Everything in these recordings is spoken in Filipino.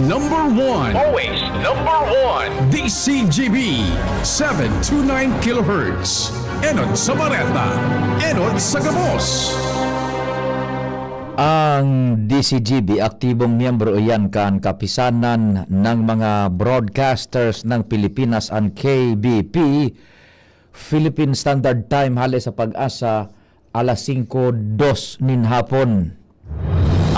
number one. Always number one. DCGB 729 kHz. Enot sa Bareta, Enot sa Gabos. Ang DCGB, aktibong miyembro iyan kan kapisanan ng mga broadcasters ng Pilipinas ang KBP, Philippine Standard Time, hali sa Pag-asa, alas 5:02 nin hapon.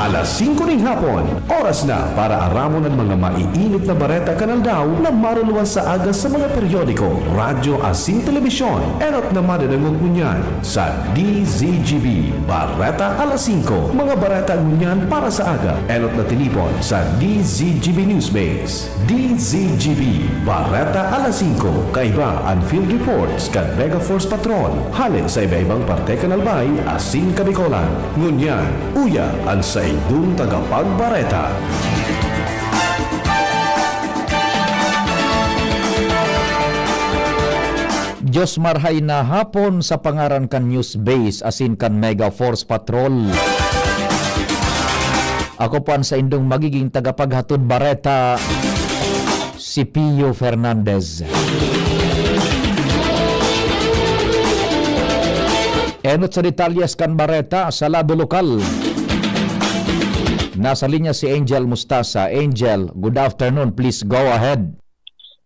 Alas 5 ng hapon, oras na para aramon ang mga maiinit na bareta kanaldaw na maruluan sa agas sa mga periodiko, radyo asin telebisyon, erot na madadangog ngunyan sa DZGB. Bareta alas 5, mga bareta ngunyan para sa aga, erot na tinipon sa DZGB Newsbase. DZGB, Bareta alas 5, kaiba ang field reports kan Mega Force Patrol, halin sa iba-ibang parte kanalbay, asin kabikolan. Ngunyan, uya ang sa idong tagapagbareta. Diyos marhay na hapon sa pangaran kan News Base asin kan Mega Force Patrol. Ako pan sa indong magiging tagapaghatod bareta, si Pio Fernandez. Enot sa detalyes kan bareta sa lado lokal. Nasa linya si Angel Mustasa. Angel, good afternoon. Please go ahead.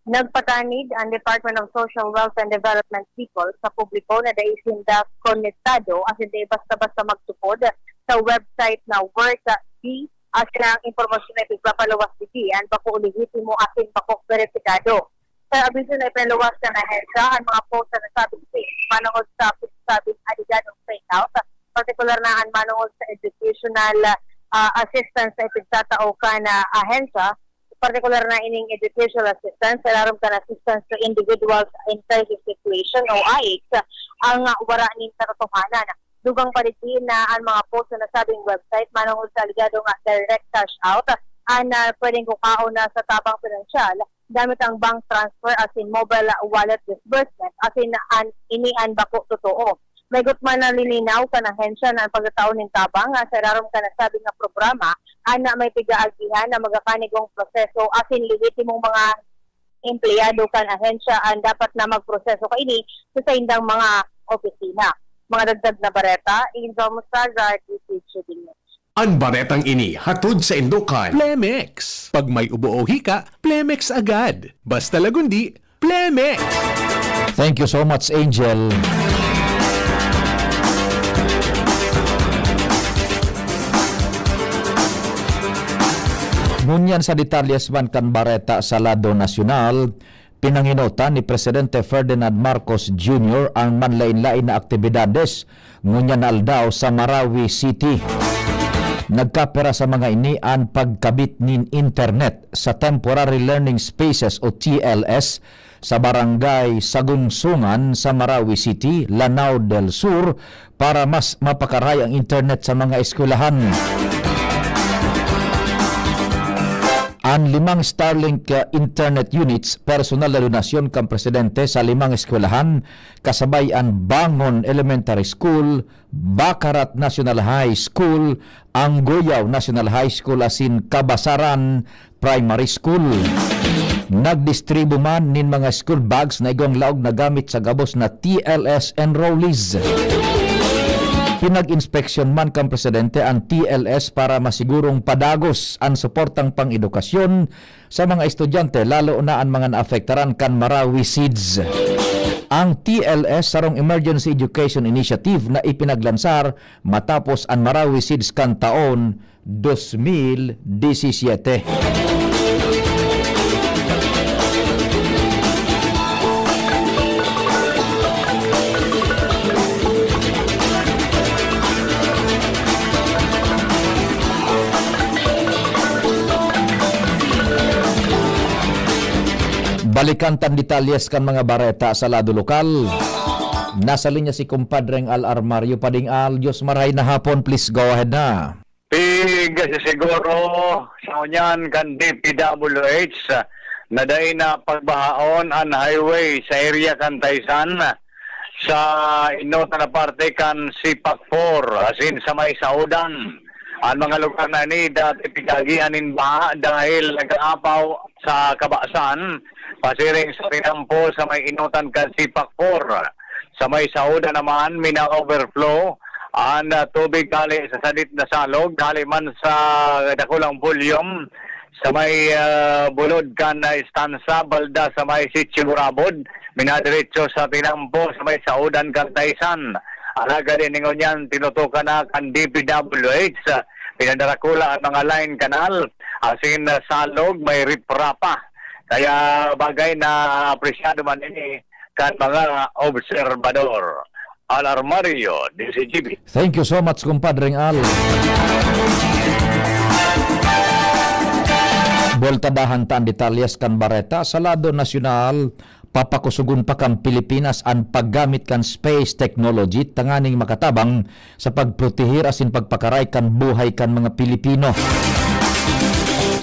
Nagpatanid ang Department of Social Wealth and Development People sa publiko na daisinda konektado as hindi basta-basta magsupod sa website na work.b as ang impormasyon na ipagpapaluwas diyan bako ulihitimo asin bako verifikado. Sa abiso na ipalawas na ahensya ang mga post na nasabing manungod sa sabing adiganong fake out, particular na ang manungod sa educational assistance sa ipagtatao ka na ahensya, particular na ining educational assistance, alaram ka na assistance to individuals in crisis situation o AICS, ang wara ning katotohanan. Dugang palitin na ang mga post na nasabing website, manungod sa ligado nga direct cash out, pwedeng kukaon na sa tabang pinansyal, gamit ang bank transfer as in mobile wallet disbursement, as in inian bako totoo. May gutman na lininaw ka ng hensya na ang pagkataon ng tabang sa rarom ka nasabing na programa na may pigaagihan na magakanigong proseso asin legitimong mga empleyado ka ng hensya ang dapat na magproseso ka ini sa indang mga opisina. Mga dagdag na bareta, Angel Mustasa, DCGB News. Ang baretang ini hatod sa Indukan. Plemex. Pag may ubo-ohi ka, Plemex agad. Basta lagundi, Plemex. Thank you so much, Angel. Ngunyan sa detalyes man kan bareta sa lado nasyonal, pinanginutan ni Presidente Ferdinand Marcos Jr. ang manlain-lain na aktibidades ngunyan aldaw sa Marawi City. Nagkapera sa mga ini ang pagkabit nin internet sa Temporary Learning Spaces o TLS sa barangay Sagungsungan sa Marawi City, Lanao del Sur para mas mapakaray ang internet sa mga eskwelahan. Ang 5 Starlink internet units personal na donasyon kang presidente sa 5 eskwelahan kasabay ang Bangon Elementary School, Bakarat National High School, ang Goyaw National High School asin Kabasaran Primary School. Nagdistribu man nin mga school bags na igong laog na gamit sa gabos na TLS enrollees. Pinag-inspeksyon man kang presidente ang TLS para masigurong padagos ang suportang pang-edukasyon sa mga estudyante lalo na ang mga naafektaran kan Marawi SEEDS. Ang TLS sarong Emergency Education Initiative na ipinaglansar matapos ang Marawi SEEDS kan taon 2017. Balikan tan detalyes kan mga bareta sa lado lokal. Nasa linya si kumpadreng Al Armario. Pading Al, Diyos maray na hapon. Please go ahead na. Siguro sa unyan kan DPWH na dahil na pagbahaon ang highway sa area kan Taysan sa inota na parte kan Sipak 4 asin sa may saudan Ang mga lugar na ini dati pinagianin ba dahil nag-aapaw sa kabasan, pasiring sa tinampo sa may inutan kan Sipak 4. Sa may sauda naman, mina-overflow ang tubig gali sa sadit na salog, gali man sa dakulang volume, sa may bulod kan na istansa, balda sa may Sitsigurabod, minadiretso sa tinampo sa may saudan kan Taysan. Alaga din ningon yan, tinutukan na kan DPWH, pinadarakula ang mga line kanal, asin salog, may riprapa. Kaya bagay na apresyado man ini kan mga obserbador. Alarmario, DCGB. Thank you so much, kumpadring Al. Boltadahan taan detalyes kan Bareta sa lado nasyonal, papakusugon pa kan Pilipinas ang paggamit kan space technology tanganing makatabang sa pagprotehir asin pagpakaray kan buhay kan mga Pilipino.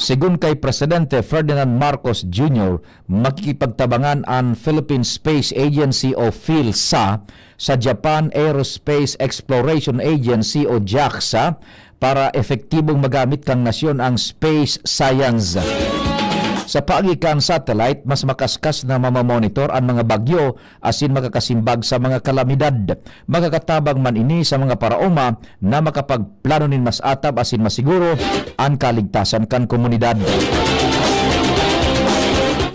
Sigun kay Presidente Ferdinand Marcos Jr., makikipagtabangan ang Philippine Space Agency o PhilSA sa Japan Aerospace Exploration Agency o JAXA para epektibong magamit kang nasyon ang space science. Sa pagikan satellite, mas makaskas na mamamonitor ang mga bagyo asin makakasimbag sa mga kalamidad. Magkakatabang man ini sa mga paraoma na makapagplano nin mas atab asin masiguro ang kaligtasan kan komunidad.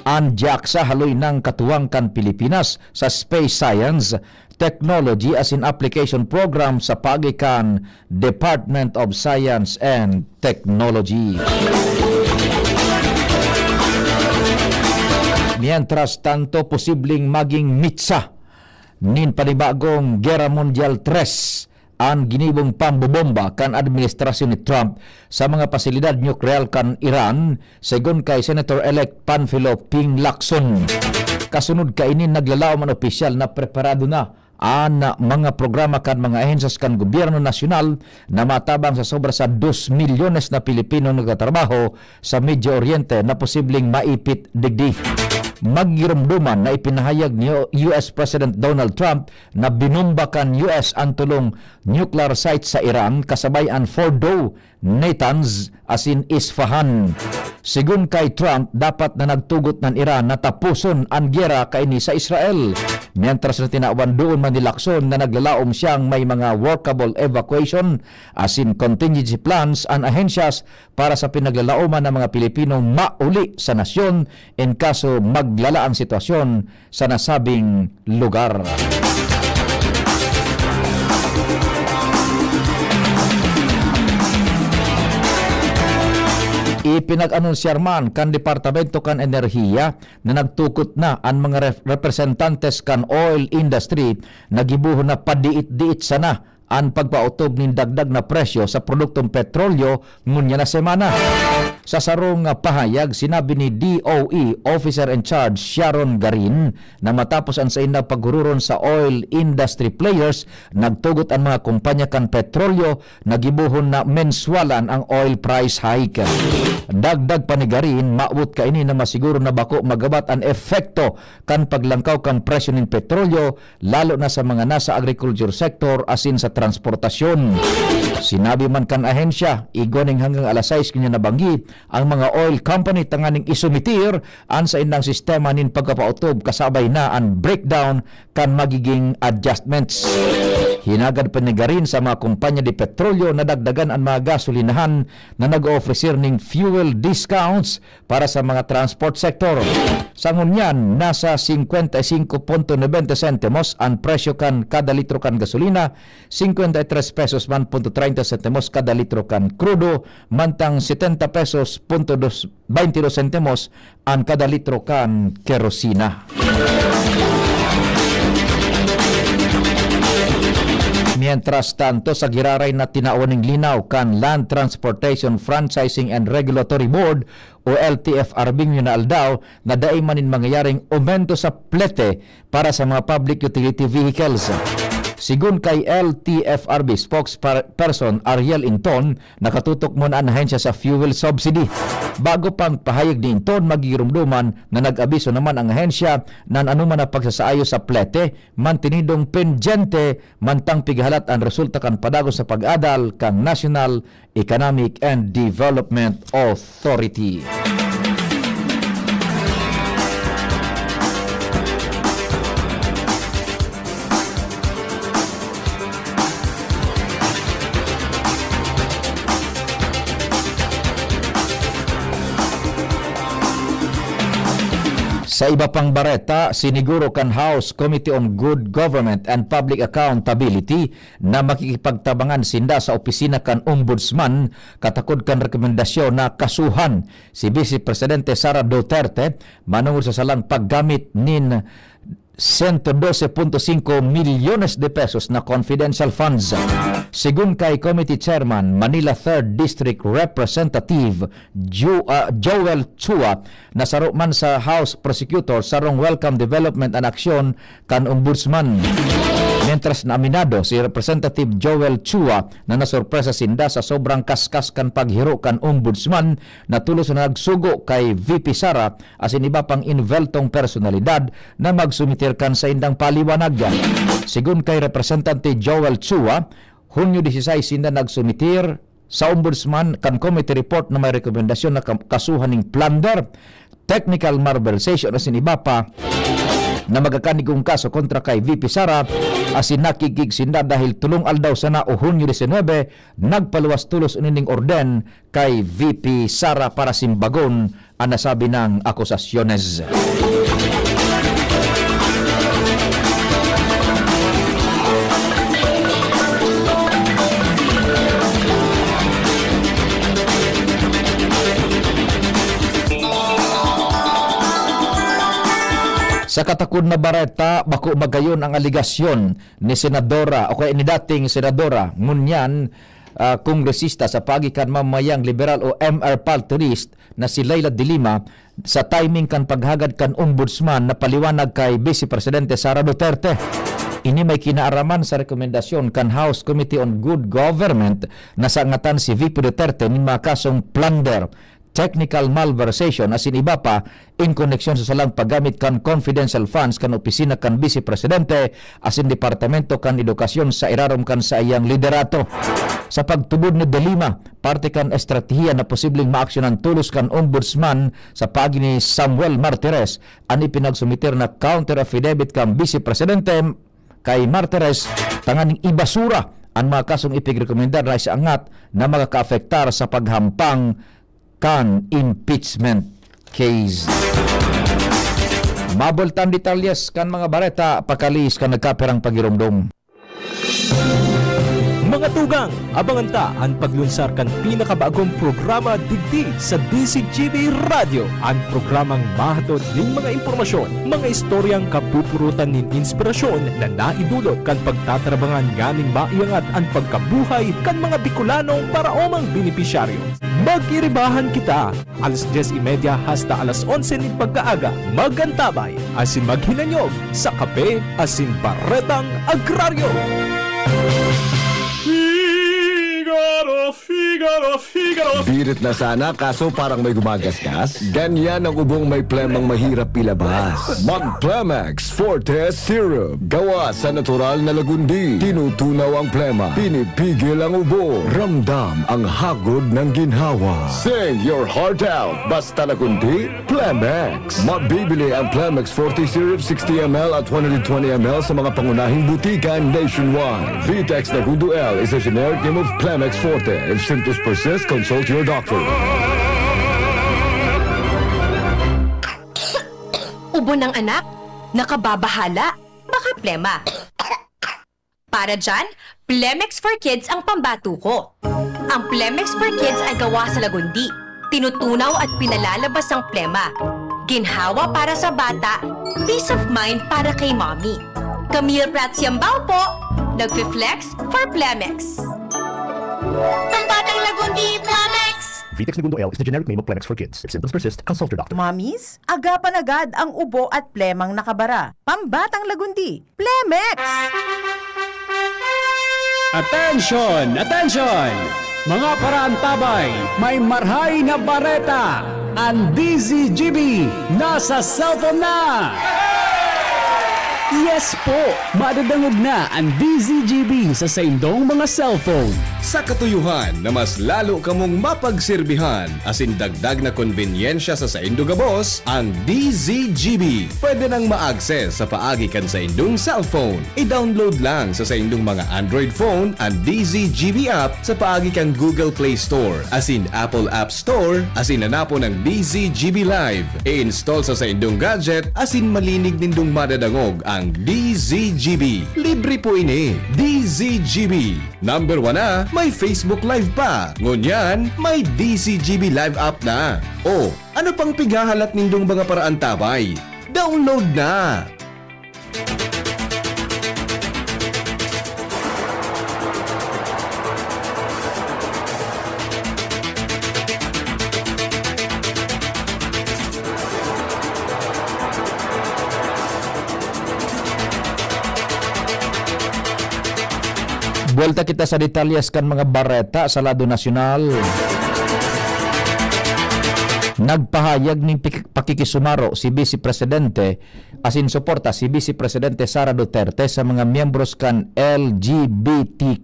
Ang JAXA haloy ng katuwang kan Pilipinas sa space science, technology asin application program sa pagikan Department of Science and Technology. Mientras tanto, posibleng maging mitsa nin panibagong Gera Mundial 3 ang ginibong pambobomba kan administrasyon ni Trump sa mga pasilidad nuklear kan Iran, segon kay Senator-elect Panfilo Ping Lacson. Kasunod kainin naglalaom ang opisyal na preparado na ang mga programa kan mga ahensas kan gobyerno nasyonal na matabang sa sobra sa 2 milyones na Pilipino nagtatrabaho sa Medio Oriente na posibleng maipit digdi. Maggiramduman na ipinahayag ni US President Donald Trump na binumba kan US ang tulong nuclear site sa Iran kasabay ang Fordow, Natanz asin Isfahan. Sigun kay Trump, dapat na nagtugot ng Iran na tapuson ang giyera kaini sa Israel. Mientras na tinawan doon man ni Lacson na naglalaom siyang may mga workable evacuation asin contingency plans ang ahensyas para sa pinaglalauman ng mga Pilipinong mauli sa nasyon in kaso maglala ang sitwasyon sa nasabing lugar. Ipinag-anunsyar man kan Departamento kan Enerhiya na nagtukot na ang mga representantes kan oil industry na gibuhon na padiit-diit sana ang pagpautob nin dagdag na presyo sa produktong petrolyo ngunya na semana. Sa sarong pahayag, sinabi ni DOE Officer in Charge Sharon Garin na matapos ang sa inang paghururon sa oil industry players, nagtugot ang mga kumpanya kan petrolyo na gibuhon na menswalan ang oil price hike. Dagdag pa ni Garin, maabot kaini na masiguro na bako magabat ang efekto kan paglangkaw kan presyo nin petrolyo lalo na sa mga nasa agriculture sector asin sa transportasyon. Sinabi man kan ahensya, igoning hanggang alas 6 kanya nabanggi ang mga oil company tanganing isumitir an sa inang sistema nin pagkapautob kasabay na ang breakdown kan magiging adjustments. Hinagad pa ni Garin sa mga kumpanya di petrolyo na dagdagan ang mga gasolinahan na nag-offer ning fuel discounts para sa mga transport sector. Sangon yan, nasa 55.90 centimos ang presyo kan kada litro kan gasolina, 53 pesos man punto 30 centimos kada litro kan crudo, mantang 70 pesos punto 22 centimos ang kada litro kan kerosina. Mientras tanto, sa giraray na tinaawaning linaw kan Land Transportation Franchising and Regulatory Board o LTFRB na aldaw na daay manin mangyayaring aumento sa plete para sa mga public utility vehicles. Sigun kay LTFRB spokesperson Ariel Inton, nakatutok mo na ang ahensya sa fuel subsidy. Bago pang pahayag ni Inton, magirumduman na nag-abiso naman ang ahensya na anuman na pagsasaayo sa plete, mantinidong pendyente, mantang pigahalat ang resulta kan padago sa pag-adal kang National Economic and Development Authority. Sa iba pang bareta, siniguro kan House Committee on Good Government and Public Accountability na makikipagtabangan sinda sa opisina kan Ombudsman katakod kan rekomendasyon na kasuhan si Vice Presidente Sara Duterte manungod sa salang paggamit nin 112.5 milyones de pesos na confidential funds. Sigun kay Committee Chairman, Manila 3rd District Representative Joel Chua, na saro man sa House Prosecutor sarong welcome development and action kan Ombudsman. Mientras na aminado si Representative Joel Chua na nasurpresa sinda sa sobrang kaskas kan paghiro kan Ombudsman na tulos na nagsugo kay VP Sara asin iba pang inveltong personalidad na magsumitir kan sa indang paliwanagan. Sigun kay Representative Joel Chua, Hunyo 16 sinda nagsumitir sa Ombudsman kan committee report na may rekomendasyon na kasuhan ng plunder, technical malversation asin iba pa na magkakanigong kaso kontra kay VP Sara asin nakigig sinda dahil tulong aldaw sana o Hunyo 19 nagpaluwas tulos unining orden kay VP Sara para simbagon ang nasabi ng akusasyones. Sa katakod na bareta, bako magayon ang aligasyon ni Senadora o kaya ni dating Senadora ngunyan kongresista sa pagikan mamayang liberal o MR Palterist na si Leila de Lima sa timing kan paghagad kan Ombudsman na paliwanag kay Vice Presidente Sara Duterte. Ini may kinaaraman sa rekomendasyon kan House Committee on Good Government na sangatan si VP Duterte ng mga kasong plunder, technical malversation asin iba pa in koneksyon sa salang paggamit kan confidential funds kan opisina kan Vice Presidente asin Departamento kan Edukasyon sa irarom kan sa iyang liderato. Sa pagtubod ni De Lima, parte kan estratehiya na posibleng maaksyonan tulos kan Ombudsman sa pagi ni Samuel Martires ani pinagsumitir na counter affidavit kan Vice Presidente kay Martires tanganing ibasura ang mga kasong ipigrekomendar na isaangat na makakaafektar sa paghampang kan impeachment case. Maboltan detalyes kan mga bareta pakalis kan nagkaperang pagirumdom. Mga tugang, abangan ta ang paglunsar kan pinakabagong programa digdi sa DCGB Radio. Ang programang mahatod ng mga impormasyon, mga istoryang kapupurutan ng inspirasyon na naidulot kan pagtatrabangan ganing maiangat ang pagkabuhay kan mga Bicolanong para omang benepisyaryo. Mag-iribahan kita, alas 10:30 hasta alas 11 ng pagkaaga. Magantabay, asin maghinanyog sa kape asin baretang agraryo. Birit na sana kaso parang may gumagasgas. Ganyan ang ubong may plemang mahirap ilabas. Mag-Plemex Forte Syrup. Gawa sa natural na lagundi. Tinutunaw ang plema. Pinipigil ang ubo. Ramdam ang hagod ng ginhawa. Sing your heart out. Basta lagundi, Plemex. Mabibili ang Plemex Forte Syrup 60ml at 120ml sa mga pangunahing butikan nationwide. Vitex Nagundo L is a generic name of Plemex Forte. If symptoms persist, consult your doctor. Ubo ng anak? Nakababahala? Baka plema. Para dyan, Plemex for Kids ang pambato ko. Ang Plemex for Kids ay gawa sa lagundi. Tinutunaw at pinalalabas ang plema. Ginhawa para sa bata, peace of mind para kay mommy. Camille Prats Yambao po, nagfi-flex for Plemex. Pambatang lagundi, Plemex! Vitex Nagundo L is the generic name of Plemex for kids. If symptoms persist, consult your doctor. Mommies, agapan agad ang ubo at plemang nakabara. Pambatang lagundi, Plemex! Attention! Attention! Mga paraantabay, may marhay na bareta! Ang DZGB nasa cellphone na! Yes po! Madadangog na ang DZGB sa saindong mga cellphone. Sa katuyuhan na mas lalo kamong mapagsilbihan asin dagdag na konbinyensya sa Saindo Gabos, ang DZGB pwede nang ma-access sa paagi kan sa indong cellphone. I-download lang sa saindong mga Android phone ang DZGB app sa paagi kan Google Play Store asin Apple App Store asin nanapo ng DZGB Live. I-install sa saindong gadget asin malinig nindong madadangog ang DZGB. Libre po ini. DZGB. Number 1 na, may Facebook Live pa. Ngunyan, may DZGB Live app na. O, ano pang pigahalat nindong mga paraan tabay? Download na! Buwelta kita sa detalyes kan mga bareta sa lado nasyonal. Nagpahayag ng pakikisumaro si Vice Presidente asin suporta si Vice Presidente Sara Duterte sa mga miyembros kan LGBTQ+,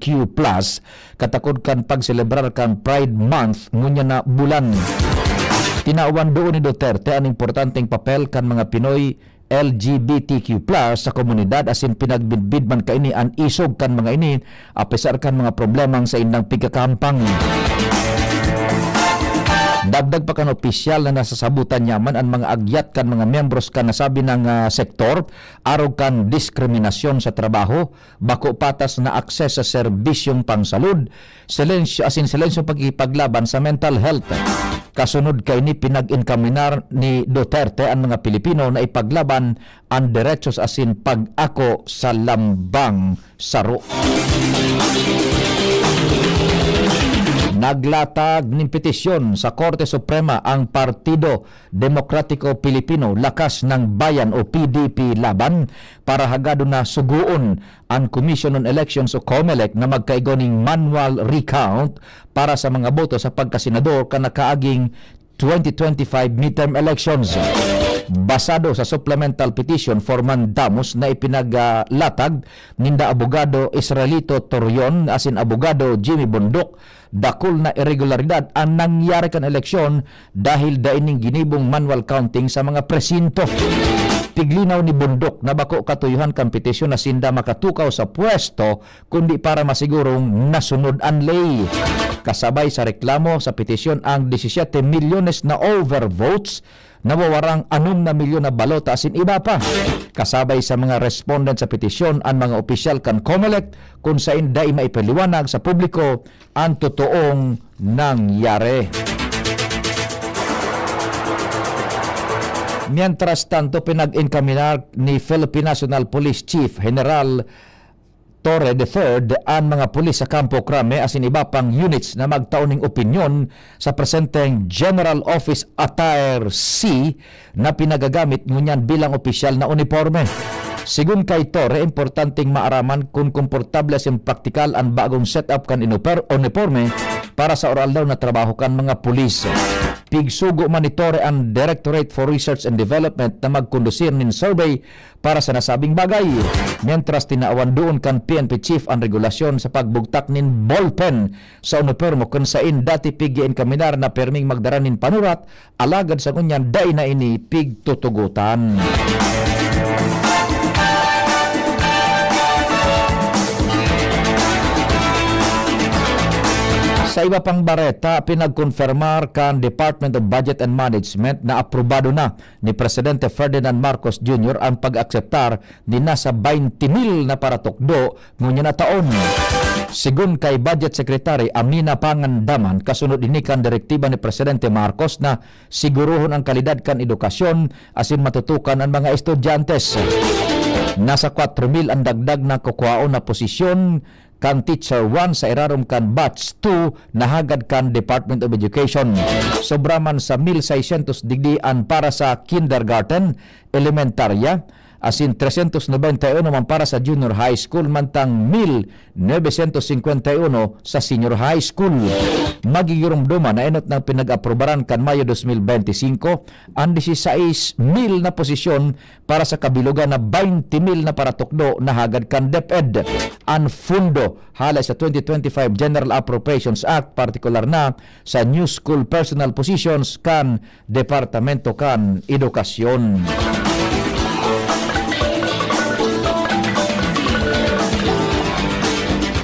katakod kan pagselebrar kan Pride Month ngunya na bulan. Tinaawan doon ni Duterte ang importanteng papel kan mga Pinoy LGBTQ+ sa komunidad asin pinagbidbid man kaini ang isog kan mga ini apesar kan mga problemang sa indang pigkakampang. Dagdag pa kan opisyal na nasasabutan yaman ang mga agyat kan mga membros kan nasabi ng sektor arog kan diskriminasyon sa trabaho, bako patas na akses sa serbisyong pangsalud, silensyo pagkipaglaban sa mental health. Kasunod kay ni pinag-inkaminar ni Duterte ang mga Pilipino na ipaglaban ang derechos asin pag-ako sa lambang saro. Naglatag ng petisyon sa Korte Suprema ang Partido Demokratiko Pilipino Lakas ng Bayan o PDP Laban para hagado na suguon ang Commission on Elections o COMELEC na magkaigoning manual recount para sa mga boto sa pagkasenador kanakaaging 2025 midterm elections. Basado sa supplemental petition for mandamus na ipinaglatag ninda abogado Israelito Torion asin abogado Jimmy Bundok, dakul na irregularidad ang nangyari kan eleksyon dahil daining ginibong manual counting sa mga presinto. Piglinaw ni Bundok na bako katuyuhan kan petisyon na sinda makatukaw sa pwesto kundi para masigurong nasunod ang ley. Kasabay sa reklamo sa petisyon ang 17 milyones na overvotes nawawarang 6 na milyon na balota asin iba pa. Kasabay sa mga respondent sa petisyon ang mga opisyal kan COMELEC kung saan dai maipaliwanag sa publiko ang totoong nangyari. Mientras tanto, pinag-inkaminar ni Philippine National Police Chief General Torre III ang mga pulis sa Campo Crame asin iba pang units na magtauning opinyon sa presenteng General Office Attire C na pinagagamit ngunyan bilang opisyal na uniforme. Sigun kay Torre, importanteng maaraman kung komportable sin praktikal ang bagong setup kan uniforme para sa oral daw na trabaho kan mga pulis. Pigsugo man ni Torre ang Directorate for Research and Development na magkondusir nin survey para sa nasabing bagay. Mientras tinaawan doon kan PNP Chief ang regulasyon sa pagbugtak nin ballpen sa uniforme kung sain dati pigien kaminar na perming magdara nin panurat, alagad sa kunyan day na ini pigtutugutan. Sa iba pang bareta, pinagkonfirmar kan Department of Budget and Management na aprobado na ni Presidente Ferdinand Marcos Jr. ang pag-akseptar ni nasa 20,000 na paratokdo ngunya na taon. Sigun kay Budget Secretary Amina Pangandaman, kasunod ini kan direktiba ni Presidente Marcos na siguruhon ang kalidad kan edukasyon asin matutukan ang mga estudyantes. Nasa 4,000 ang dagdag na kukuhaon na posisyon kan Teacher 1 sa irarom kan Batch 2 na hagad kan Department of Education. Sobraman sa 1,600 digdian para sa kindergarten, elementarya, asin 391 man para sa junior high school mantang 1,951 sa senior high school. Magigurumduma na inot ng pinag-aprobaran kan Mayo 2025 ang 16,000 na posisyon para sa kabilugan na 20,000 na para tukdo na hagad kan DepEd. Ang fundo halay sa 2025 General Appropriations Act, partikular na sa new school personal positions kan Departamento kan Edukasyon.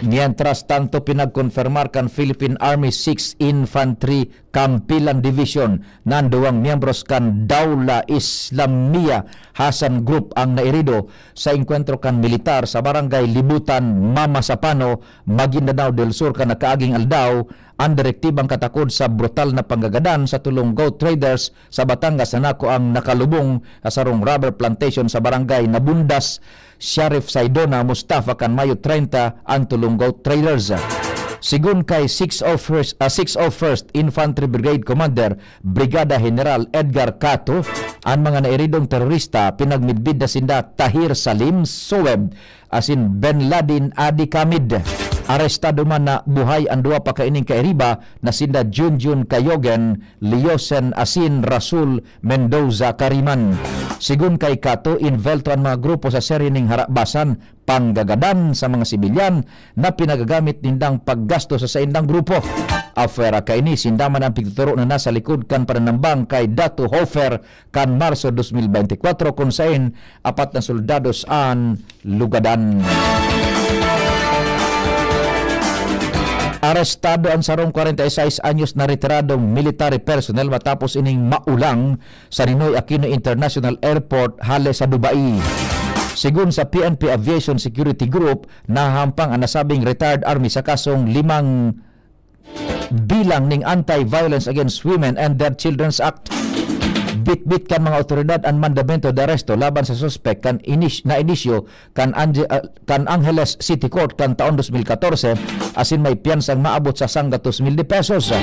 Mientras tanto, pinagkonfirmar kan Philippine Army 6th Infantry Kampilan Division na duwang miyembros kan Daula Islamia Hasan Group ang nairido sa enkwentro kan militar sa barangay Libutan, Mama Sapano, Maguindanao del Sur kan nakaaging aldaw ang direktibang katakod sa brutal na panggagadan sa tulong goat traders sa Batangas na nako ang nakalubong sa sarong rubber plantation sa barangay Nabundas, Sheriff Saidona Mustafa kan Mayo 30 ang tulong goat traders. Sigun kay 601st Infantry Brigade Commander Brigada General Edgar Cato, ang mga nairidong terorista pinagmidbid na sinda Tahir Salim Soeb asin Ben Ladin Adi Kamid. Arestado man na buhay ang duwa pa kaining kairiba na sinda Junjun Kayogen, Liosen Asin Rasul Mendoza Kariman. Sigun kay Kato, invelto ang mga grupo sa serye ning harabasan panggagadan sa mga sibilyan na pinagagamit nindang paggasto sa indang grupo. Afera kaini sindaman ang pigtuturo na nasa likod kan pananambang kay Dato Hofer kan Marso 2024 kung sain 4 na soldados ang lugadan. Arestado ang sarong 46 anyos na retiradong military personnel matapos ining maulang sa Ninoy Aquino International Airport hale sa Dubai. Sigun sa PNP Aviation Security Group, nahampang ang nasabing retired army sa kasong 5 bilang ning Anti-Violence Against Women and Their Children's Act. Bit-bit kan mga otoridad ang mandamento de arresto laban sa suspect kan inisyo kan Angeles City Court kan taon 2014 asin may piyansang maabot sa sangga 2,000 pesos.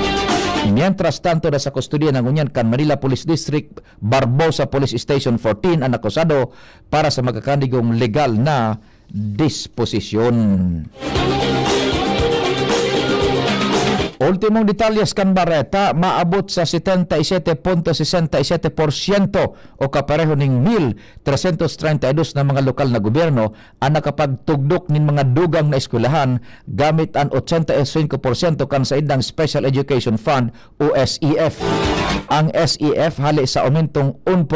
Mientras tanto na sa kustodiya ng unyan kan Manila Police District Barbosa Police Station 14 ang akusado para sa magkakandigong legal na disposisyon. Ultimong detalyes kan Bareta, maabot sa 77.67% o kapareho ning 1,332 na mga lokal na gobyerno ang nakapagtugdok nin mga dugang na eskwelahan gamit ang 85% kan sa indang Special Education Fund o SEF. Ang SEF hali sa aumentong 1%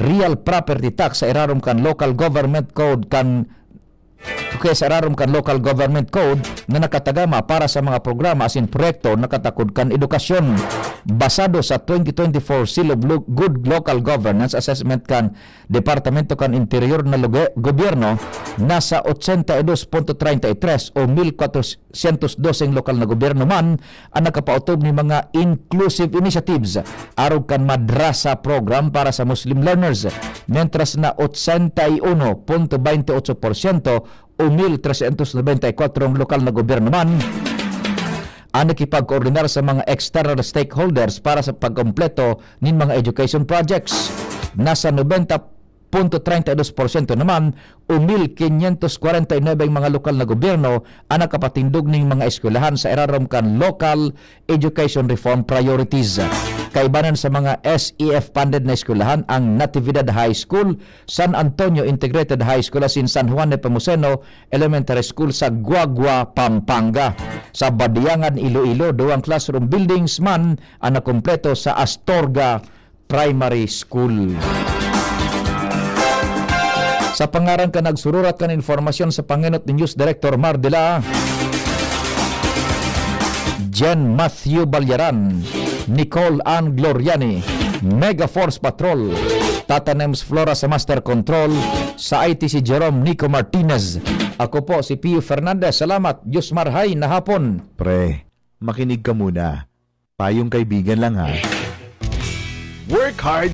real property tax sa irarom kan local government code sa irarom kan local government code na nakatagama para sa mga programa asin proyekto nakatakod kan edukasyon. Basado sa 2024 Seal of Good Local Governance Assessment kan Departamento kan Interior na Gobyerno, nasa 82.33 o 1,412 lokal na gobyerno man ang nakapautob ni mga inclusive initiatives arog kan madrasa program para sa Muslim learners, mentras na 81.28% o 1,394 lokal na gobyerno man ang nakipag-koordinar sa mga external stakeholders para sa pagkompleto ng mga education projects. Nasa 90.32% naman o 1,549 mga lokal na gobyerno ang nakapatindog ng mga eskwelahan sa irarom kan local education reform priorities. Kaibanan sa mga SEF-funded na eskwelahan ang Natividad High School, San Antonio Integrated High School asin San Juan Nepomuceno Elementary School sa Guagua, Pampanga. Sa Badiangan, Iloilo, duwang classroom buildings man ang nakumpleto sa Astorga Primary School. Sa pangaran ka nagsururat kan informasyon sa Panginot ni News Director Mardila, Jen Matthew Balyaran, Nicole Ann Gloriani, Mega Force Patrol, Tata Nems Flora sa Master Control, sa IT si Jerome Nico Martinez. Ako po si Pio Fernandez. Salamat. Diyos marhay na hapon. Pre, makinig ka muna. Payong kaibigan lang ha. Work hard,